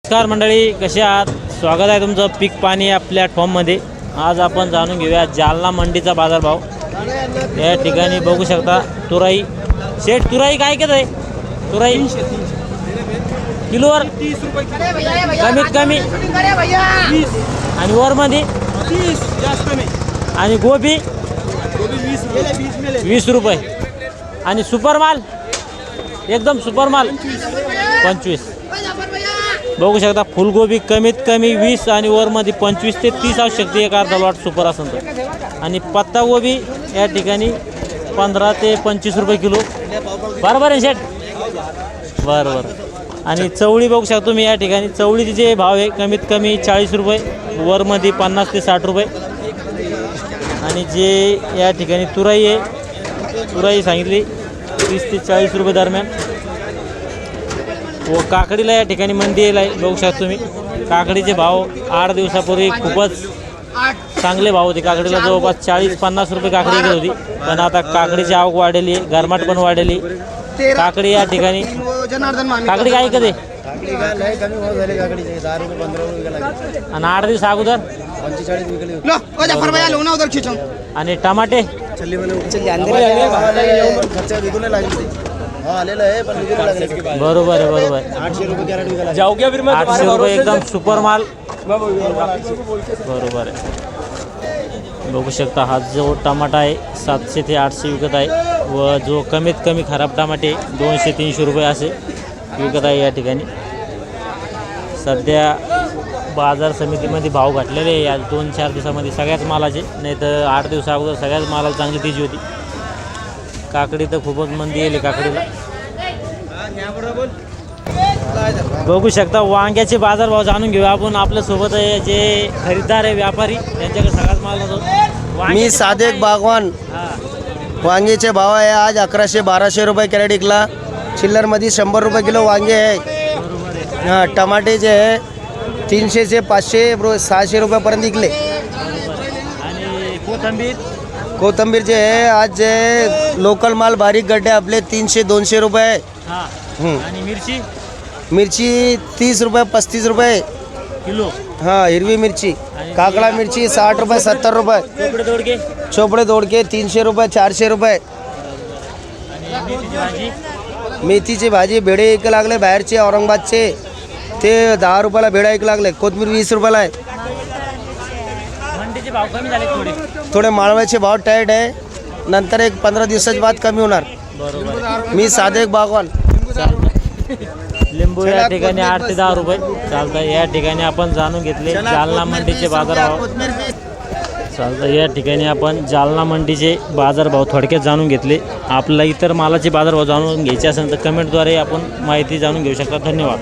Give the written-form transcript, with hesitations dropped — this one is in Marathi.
नमस्कार मंडळी, कसे आहात? स्वागत आहे तुमचं पीक पाणी या प्लॅटफॉर्ममध्ये. आज आपण जाणून घेऊया जालना मंडीचा बाजारभाव. या ठिकाणी बघू शकता तुराई. शेठ, तुराई काय केलं आहे? तुराई किलोवर 30 रुपये कमीत कमी आणि वरमध्ये 30 जास्त नाही. आणि गोबी 20 रुपये आणि सुपर माल एकदम सुपर माल 25. बघू शकता फुलगोबी कमीत कमी 20 आणि वरमध्ये 25 ते 30 आवश्यकते एक अर्धा लॉट सुपर असेल तर. आणि पत्ता गोबी या ठिकाणी 15 ते 25 रुपये किलो. बरोबर आहे शेठ? बरं. आणि चवळी बघू शकता तुम्ही या ठिकाणी. चवळीचे जे भाव आहे कमीत कमी 40 रुपये, वरमध्ये 50 ते 60 रुपये. आणि जे या ठिकाणी तुराई आहे, तुराई सांगितली 30 ते 40 रुपये दरम्यान. व काकडीला या ठिकाणी मंदी येईल आहे. बघू शकता तुम्ही काकडीचे भाव 8 दिवसापूर्वी खूपच चांगले भाव होते. काकडीला जवळपास 40-50 रुपये काकडी गेली होती. पण आता काकडीची आवक वाढली आहे, गरमाट पण वाढली. काकडी या ठिकाणी काकडी काय कधी आणि 8 दिवस अगोदर आणि टमाटे बरोबर आहे. 800 रुपये एकदम सुपर माल. बरोबर आहे. बघू शकता हा जो टमाटा आहे 700 ते 800 विकत आहे. व जो कमीत कमी खराब टमाटे 200-300 रुपये असे विकत आहे. या ठिकाणी सध्या बाजार समितीमध्ये भाव घटलेले आहे या 2-4 दिवसामध्ये सगळ्याच मालाचे. नाही तर 8 दिवसा अगोदर सगळ्याच मालाला चांगली तेजी होती. काकडी तर खूपच मंदी येईल काकडीला. बघू शकता वांग्याचे बाजारभाव जाणून घेऊया आपण. आपल्यासोबत आहे जे खरेदीदार आहे, व्यापारी, त्यांच्याकडे सगळाच माल होतो. मी सादेक बागवान. वांगेचे भाव आहे आज 1100-1200 रुपये कॅरेट विकला. चिल्लरमध्ये 100 रुपये किलो वांगे आहे. हां, टमाटे जे आहे 300 से 500 600 रुपयापर्यंत विकले. आणि कोथिंबीर जे आहे आज जे लोकल माल बारीक गड्डे आपले 300-200 रुपये. आणि मिरची 30 रुपये 35 रुपये किलो. हां, हिरवी मिरची. काकड़ा मिरची 60 रुपये 70 रुपये. चोपड़े दोडके 300 रुपये 400 रुपये. मेथीची भाजी भेडे एक लागले बाहेरचे औरंगाबादचे ते 10 रुपयाला भेडा एक लागले. कोथिंबीर 20 रुपयाला आहे. मंडीचे भाव कमी झाले थोडे माळव्याचे भाव टाईट आहे. नंतर एक 15 दिवसाच्या बाद कमी होणार. बरोबर. मी सादेक बागवान. लिंबू या ठिकाणी 8 ते 10 रुपये चालतं. या ठिकाणी आपण जाणून घेतले जालना मंडीचे बाजारभाव. चालतं. या ठिकाणी आपण जालना मंडीचे बाजारभाव थोडक्यात जाणून घेतले. आपल्याला इतर मालाचे बाजारभाव जाणून घ्यायचे असेल तर कमेंटद्वारे आपण माहिती जाणून घेऊ शकता. धन्यवाद.